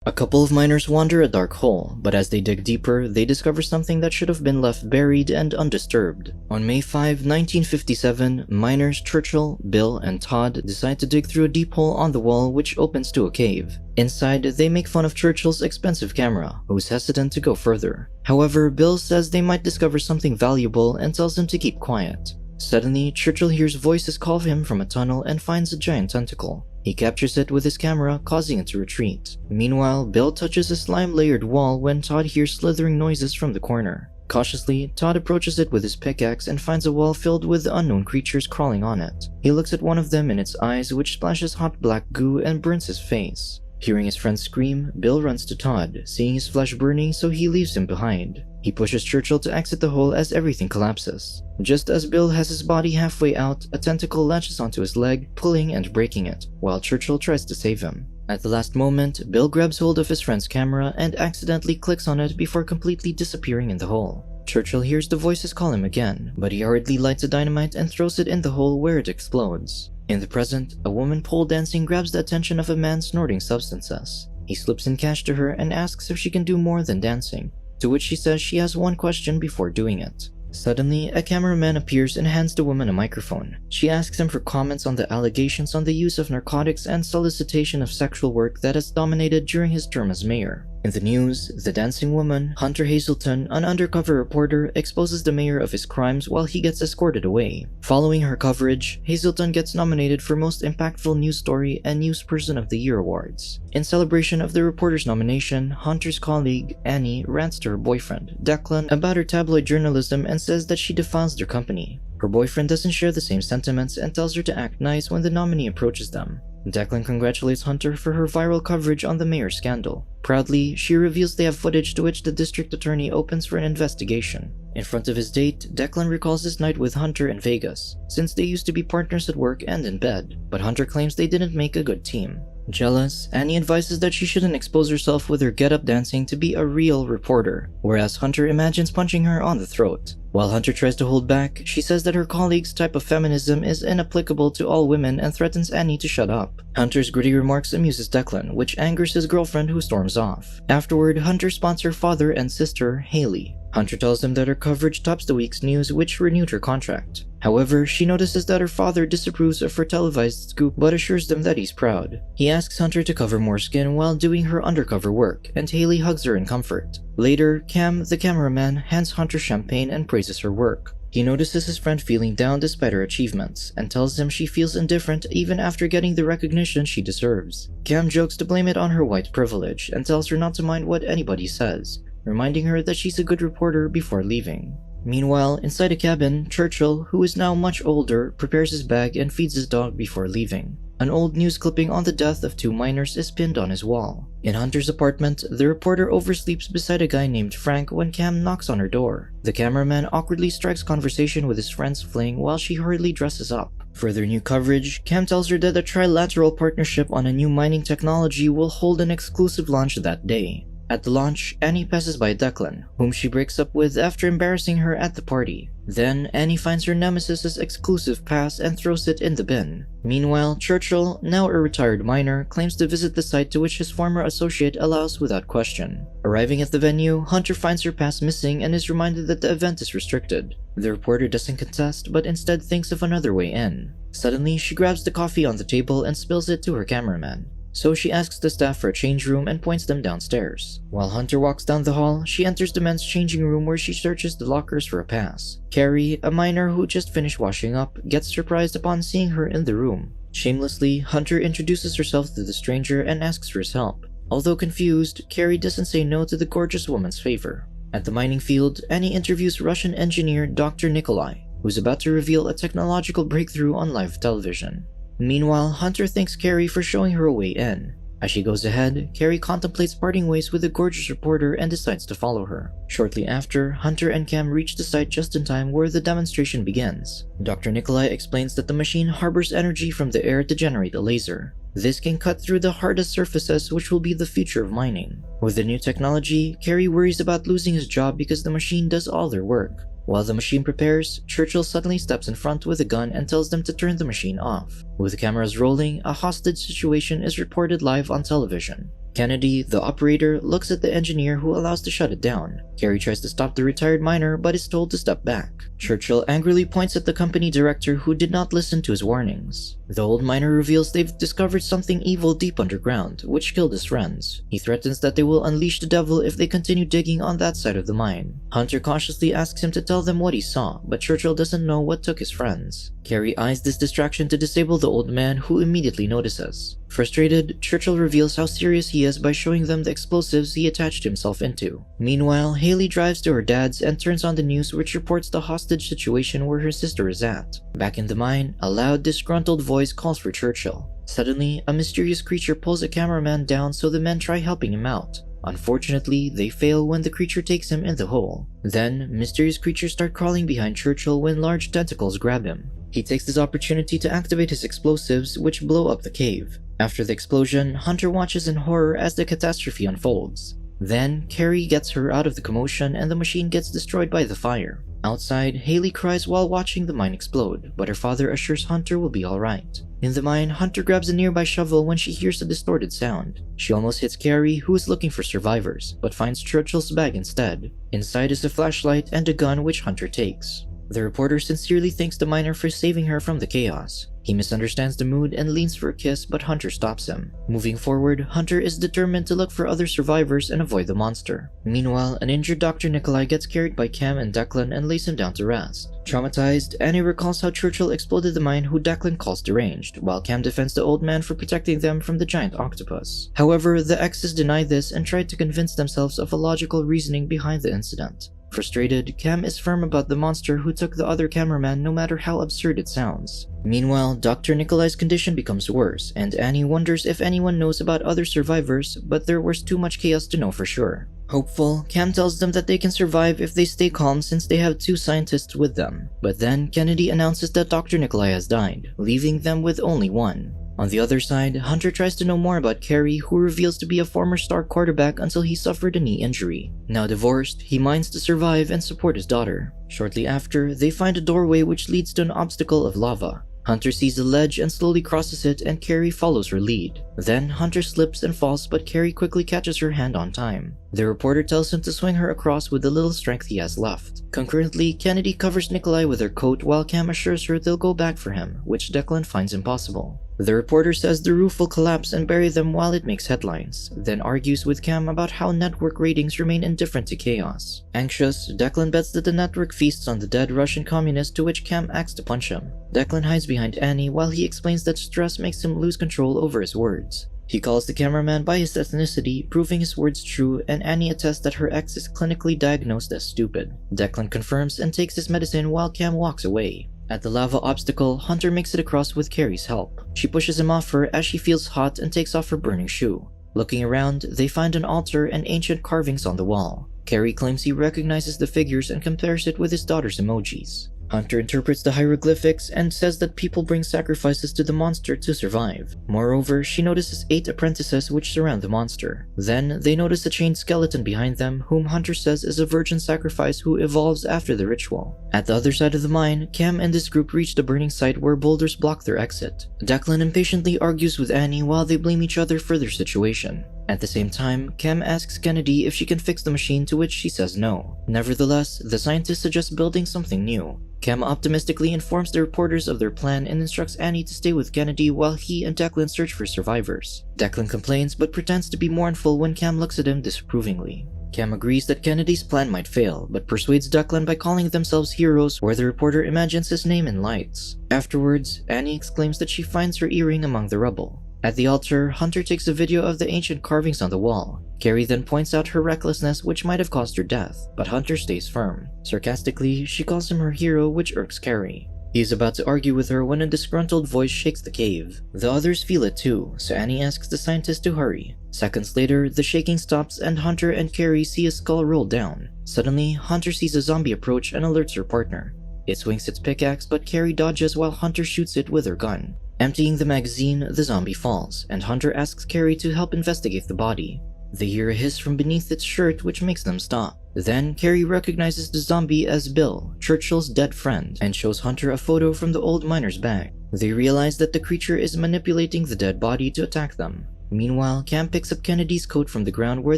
A couple of miners wander a dark hole, but as they dig deeper, they discover something that should have been left buried and undisturbed. On May 5, 1957, miners Churchill, Bill, and Todd decide to dig through a deep hole on the wall which opens to a cave. Inside, they make fun of Churchill's expensive camera, who's hesitant to go further. However, Bill says they might discover something valuable and tells him to keep quiet. Suddenly, Churchill hears voices call him from a tunnel and finds a giant tentacle. He captures it with his camera, causing it to retreat. Meanwhile, Bill touches a slime-layered wall when Todd hears slithering noises from the corner. Cautiously, Todd approaches it with his pickaxe and finds a wall filled with unknown creatures crawling on it. He looks at one of them in its eyes, which splashes hot black goo and burns his face. Hearing his friend scream, Bill runs to Todd, seeing his flesh burning, so he leaves him behind. He pushes Churchill to exit the hole as everything collapses. Just as Bill has his body halfway out, a tentacle latches onto his leg, pulling and breaking it, while Churchill tries to save him. At the last moment, Bill grabs hold of his friend's camera and accidentally clicks on it before completely disappearing in the hole. Churchill hears the voices call him again, but he hurriedly lights a dynamite and throws it in the hole where it explodes. In the present, a woman pole dancing grabs the attention of a man snorting substances. He slips in cash to her and asks if she can do more than dancing, to which she says she has one question before doing it. Suddenly, a cameraman appears and hands the woman a microphone. She asks him for comments on the allegations on the use of narcotics and solicitation of sexual work that has dominated during his term as mayor. In the news, the dancing woman, Hunter Hazelton, an undercover reporter, exposes the mayor of his crimes while he gets escorted away. Following her coverage, Hazelton gets nominated for Most Impactful News Story and News Person of the Year awards. In celebration of the reporter's nomination, Hunter's colleague, Annie, rants to her boyfriend, Declan, about her tabloid journalism and says that she defiles their company. Her boyfriend doesn't share the same sentiments and tells her to act nice when the nominee approaches them. Declan congratulates Hunter for her viral coverage on the mayor's scandal. Proudly, she reveals they have footage to which the district attorney opens for an investigation. In front of his date, Declan recalls his night with Hunter in Vegas, since they used to be partners at work and in bed, but Hunter claims they didn't make a good team. Jealous, Annie advises that she shouldn't expose herself with her get-up dancing to be a real reporter, whereas Hunter imagines punching her on the throat. While Hunter tries to hold back, she says that her colleague's type of feminism is inapplicable to all women and threatens Annie to shut up. Hunter's gritty remarks amuses Declan, which angers his girlfriend who storms off. Afterward, Hunter spots her father and sister, Haley. Hunter tells them that her coverage tops the week's news, which renewed her contract. However, she notices that her father disapproves of her televised scoop but assures them that he's proud. He asks Hunter to cover more skin while doing her undercover work, and Haley hugs her in comfort. Later, Cam, the cameraman, hands Hunter champagne and praises her work. He notices his friend feeling down despite her achievements, and tells him she feels indifferent even after getting the recognition she deserves. Cam jokes to blame it on her white privilege, and tells her not to mind what anybody says, reminding her that she's a good reporter before leaving. Meanwhile, inside a cabin, Churchill, who is now much older, prepares his bag and feeds his dog before leaving. An old news clipping on the death of 2 miners is pinned on his wall. In Hunter's apartment, the reporter oversleeps beside a guy named Frank when Cam knocks on her door. The cameraman awkwardly strikes conversation with his friend's fling while she hurriedly dresses up. For their new coverage, Cam tells her that a trilateral partnership on a new mining technology will hold an exclusive launch that day. At the launch, Annie passes by Declan, whom she breaks up with after embarrassing her at the party. Then, Annie finds her nemesis's exclusive pass and throws it in the bin. Meanwhile, Churchill, now a retired miner, claims to visit the site to which his former associate allows without question. Arriving at the venue, Hunter finds her pass missing and is reminded that the event is restricted. The reporter doesn't contest, but instead thinks of another way in. Suddenly, she grabs the coffee on the table and spills it to her cameraman. So she asks the staff for a change room and points them downstairs. While Hunter walks down the hall, she enters the men's changing room where she searches the lockers for a pass. Carrie, a miner who just finished washing up, gets surprised upon seeing her in the room. Shamelessly, Hunter introduces herself to the stranger and asks for his help. Although confused, Carrie doesn't say no to the gorgeous woman's favor. At the mining field, Annie interviews Russian engineer Dr. Nikolai, who's about to reveal a technological breakthrough on live television. Meanwhile, Hunter thanks Carrie for showing her a way in. As she goes ahead, Carrie contemplates parting ways with the gorgeous reporter and decides to follow her. Shortly after, Hunter and Cam reach the site just in time where the demonstration begins. Dr. Nikolai explains that the machine harbors energy from the air to generate a laser. This can cut through the hardest surfaces, which will be the future of mining. With the new technology, Carrie worries about losing his job because the machine does all their work. While the machine prepares, Churchill suddenly steps in front with a gun and tells them to turn the machine off. With the cameras rolling, a hostage situation is reported live on television. Kennedy, the operator, looks at the engineer who allows to shut it down. Carrie tries to stop the retired miner but is told to step back. Churchill angrily points at the company director who did not listen to his warnings. The old miner reveals they've discovered something evil deep underground, which killed his friends. He threatens that they will unleash the devil if they continue digging on that side of the mine. Hunter cautiously asks him to tell them what he saw, but Churchill doesn't know what took his friends. Carrie eyes this distraction to disable the old man, who immediately notices. Frustrated, Churchill reveals how serious he is by showing them the explosives he attached himself into. Meanwhile, Haley drives to her dad's and turns on the news, which reports the hostage situation where her sister is at. Back in the mine, a loud, disgruntled voice calls for Churchill. Suddenly, a mysterious creature pulls a cameraman down, so the men try helping him out. Unfortunately, they fail when the creature takes him in the hole. Then, mysterious creatures start crawling behind Churchill when large tentacles grab him. He takes this opportunity to activate his explosives, which blow up the cave. After the explosion, Hunter watches in horror as the catastrophe unfolds. Then, Carrie gets her out of the commotion and the machine gets destroyed by the fire. Outside, Haley cries while watching the mine explode, but her father assures Hunter will be alright. In the mine, Hunter grabs a nearby shovel when she hears a distorted sound. She almost hits Carrie, who is looking for survivors, but finds Churchill's bag instead. Inside is a flashlight and a gun, which Hunter takes. The reporter sincerely thanks the miner for saving her from the chaos. He misunderstands the mood and leans for a kiss, but Hunter stops him. Moving forward, Hunter is determined to look for other survivors and avoid the monster. Meanwhile, an injured Dr. Nikolai gets carried by Cam and Declan and lays him down to rest. Traumatized, Annie recalls how Churchill exploded the mine, who Declan calls deranged, while Cam defends the old man for protecting them from the giant octopus. However, the exes deny this and try to convince themselves of a logical reasoning behind the incident. Frustrated, Cam is firm about the monster who took the other cameraman, no matter how absurd it sounds. Meanwhile, Dr. Nikolai's condition becomes worse, and Annie wonders if anyone knows about other survivors, but there was too much chaos to know for sure. Hopeful, Cam tells them that they can survive if they stay calm since they have 2 scientists with them. But then, Kennedy announces that Dr. Nikolai has died, leaving them with only one. On the other side, Hunter tries to know more about Carrie, who reveals to be a former star quarterback until he suffered a knee injury. Now divorced, he mines to survive and support his daughter. Shortly after, they find a doorway which leads to an obstacle of lava. Hunter sees the ledge and slowly crosses it, and Carrie follows her lead. Then Hunter slips and falls, but Carrie quickly catches her hand on time. The reporter tells him to swing her across with the little strength he has left. Concurrently, Kennedy covers Nikolai with her coat while Cam assures her they'll go back for him, which Declan finds impossible. The reporter says the roof will collapse and bury them while it makes headlines, then argues with Cam about how network ratings remain indifferent to chaos. Anxious, Declan bets that the network feasts on the dead Russian communist, to which Cam acts to punch him. Declan hides behind Annie while he explains that stress makes him lose control over his words. He calls the cameraman by his ethnicity, proving his words true, and Annie attests that her ex is clinically diagnosed as stupid. Declan confirms and takes his medicine while Cam walks away. At the lava obstacle, Hunter makes it across with Carrie's help. She pushes him off her as she feels hot and takes off her burning shoe. Looking around, they find an altar and ancient carvings on the wall. Carrie claims he recognizes the figures and compares it with his daughter's emojis. Hunter interprets the hieroglyphics and says that people bring sacrifices to the monster to survive. Moreover, she notices 8 apprentices which surround the monster. Then, they notice a chained skeleton behind them, whom Hunter says is a virgin sacrifice who evolves after the ritual. At the other side of the mine, Cam and his group reach the burning site where boulders block their exit. Declan impatiently argues with Annie while they blame each other for their situation. At the same time, Cam asks Kennedy if she can fix the machine, to which she says no. Nevertheless, the scientists suggest building something new. Cam optimistically informs the reporters of their plan and instructs Annie to stay with Kennedy while he and Declan search for survivors. Declan complains but pretends to be mournful when Cam looks at him disapprovingly. Cam agrees that Kennedy's plan might fail, but persuades Declan by calling themselves heroes, where the reporter imagines his name in lights. Afterwards, Annie exclaims that she finds her earring among the rubble. At the altar, Hunter takes a video of the ancient carvings on the wall. Carrie then points out her recklessness, which might have caused her death, but Hunter stays firm. Sarcastically, she calls him her hero, which irks Carrie. He is about to argue with her when a disgruntled voice shakes the cave. The others feel it too, so Annie asks the scientist to hurry. Seconds later, the shaking stops and Hunter and Carrie see a skull roll down. Suddenly, Hunter sees a zombie approach and alerts her partner. It swings its pickaxe, but Carrie dodges while Hunter shoots it with her gun. Emptying the magazine, the zombie falls, and Hunter asks Carrie to help investigate the body. They hear a hiss from beneath its shirt, which makes them stop. Then, Carrie recognizes the zombie as Bill, Churchill's dead friend, and shows Hunter a photo from the old miner's bag. They realize that the creature is manipulating the dead body to attack them. Meanwhile, Cam picks up Kennedy's coat from the ground where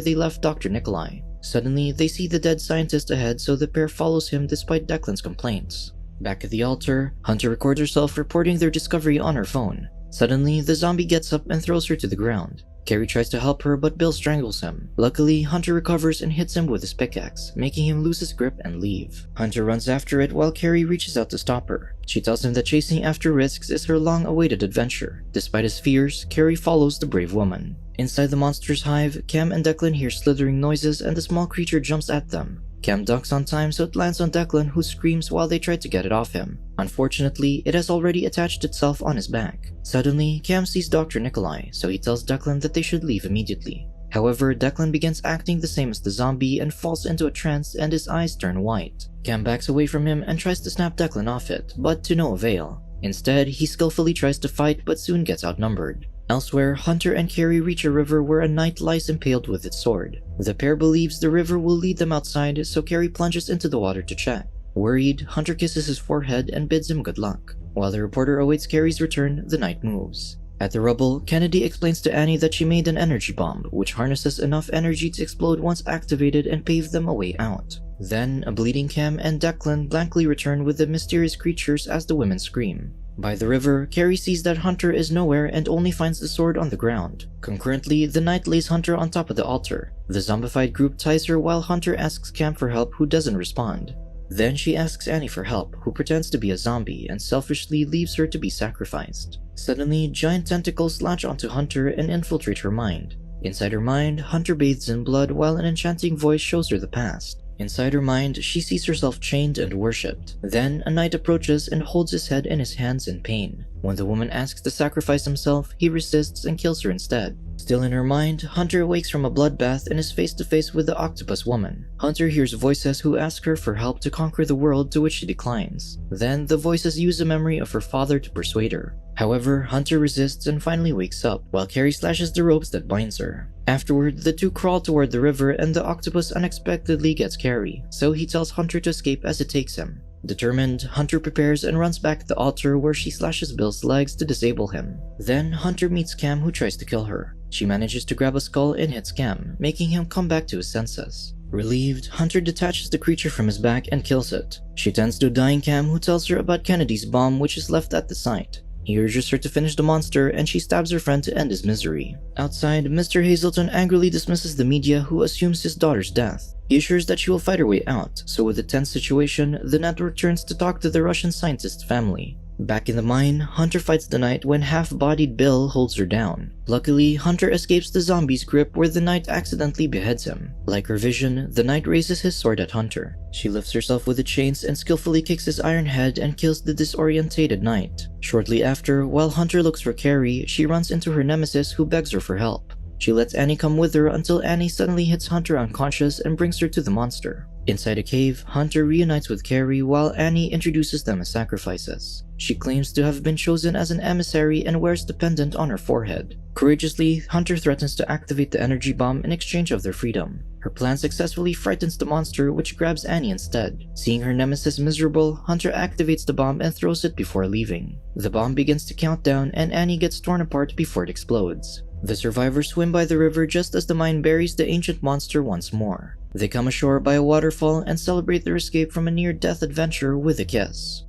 they left Dr. Nikolai. Suddenly, they see the dead scientist ahead, so the pair follows him despite Declan's complaints. Back at the altar, Hunter records herself reporting their discovery on her phone. Suddenly, the zombie gets up and throws her to the ground. Carrie tries to help her, but Bill strangles him. Luckily, Hunter recovers and hits him with his pickaxe, making him lose his grip and leave. Hunter runs after it while Carrie reaches out to stop her. She tells him that chasing after risks is her long-awaited adventure. Despite his fears, Carrie follows the brave woman. Inside the monster's hive, Cam and Declan hear slithering noises and the small creature jumps at them. Cam ducks on time so it lands on Declan, who screams while they try to get it off him. Unfortunately, it has already attached itself on his back. Suddenly, Cam sees Dr. Nikolai, so he tells Declan that they should leave immediately. However, Declan begins acting the same as the zombie and falls into a trance and his eyes turn white. Cam backs away from him and tries to snap Declan off it, but to no avail. Instead, he skillfully tries to fight but soon gets outnumbered. Elsewhere, Hunter and Carrie reach a river where a knight lies impaled with its sword. The pair believes the river will lead them outside, so Carrie plunges into the water to check. Worried, Hunter kisses his forehead and bids him good luck. While the reporter awaits Carrie's return, the knight moves. At the rubble, Kennedy explains to Annie that she made an energy bomb, which harnesses enough energy to explode once activated and pave them a way out. Then, a bleeding Cam and Declan blankly return with the mysterious creatures as the women scream. By the river, Carrie sees that Hunter is nowhere and only finds the sword on the ground. Concurrently, the knight lays Hunter on top of the altar. The zombified group ties her while Hunter asks Cam for help, who doesn't respond. Then she asks Annie for help, who pretends to be a zombie and selfishly leaves her to be sacrificed. Suddenly, giant tentacles latch onto Hunter and infiltrate her mind. Inside her mind, Hunter bathes in blood while an enchanting voice shows her the past. Inside her mind, she sees herself chained and worshipped. Then, a knight approaches and holds his head in his hands in pain. When the woman asks to sacrifice himself, he resists and kills her instead. Still in her mind, Hunter awakes from a bloodbath and is face to face with the octopus woman. Hunter hears voices who ask her for help to conquer the world, to which she declines. Then, the voices use a memory of her father to persuade her. However, Hunter resists and finally wakes up, while Carrie slashes the ropes that binds her. Afterward, the two crawl toward the river and the octopus unexpectedly gets Carrie, so he tells Hunter to escape as it takes him. Determined, Hunter prepares and runs back to the altar where she slashes Bill's legs to disable him. Then, Hunter meets Cam, who tries to kill her. She manages to grab a skull and hits Cam, making him come back to his senses. Relieved, Hunter detaches the creature from his back and kills it. She tends to a dying Cam, who tells her about Kennedy's bomb, which is left at the site. He urges her to finish the monster, and she stabs her friend to end his misery. Outside, Mr. Hazelton angrily dismisses the media, who assumes his daughter's death. He assures that she will fight her way out, so with a tense situation, the network turns to talk to the Russian scientist's family. Back in the mine, Hunter fights the knight when half-bodied Bill holds her down. Luckily, Hunter escapes the zombie's grip where the knight accidentally beheads him. Like her vision, the knight raises his sword at Hunter. She lifts herself with the chains and skillfully kicks his iron head and kills the disoriented knight. Shortly after, while Hunter looks for Carrie, she runs into her nemesis, who begs her for help. She lets Annie come with her until Annie suddenly hits Hunter unconscious and brings her to the monster. Inside a cave, Hunter reunites with Carrie while Annie introduces them as sacrifices. She claims to have been chosen as an emissary and wears the pendant on her forehead. Courageously, Hunter threatens to activate the energy bomb in exchange of their freedom. Her plan successfully frightens the monster, which grabs Annie instead. Seeing her nemesis miserable, Hunter activates the bomb and throws it before leaving. The bomb begins to count down and Annie gets torn apart before it explodes. The survivors swim by the river just as the mine buries the ancient monster once more. They come ashore by a waterfall and celebrate their escape from a near-death adventure with a kiss.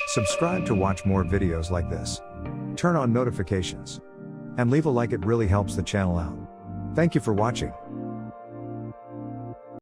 Subscribe to watch more videos like this. Turn on notifications. And leave a like, it really helps the channel out. Thank you for watching.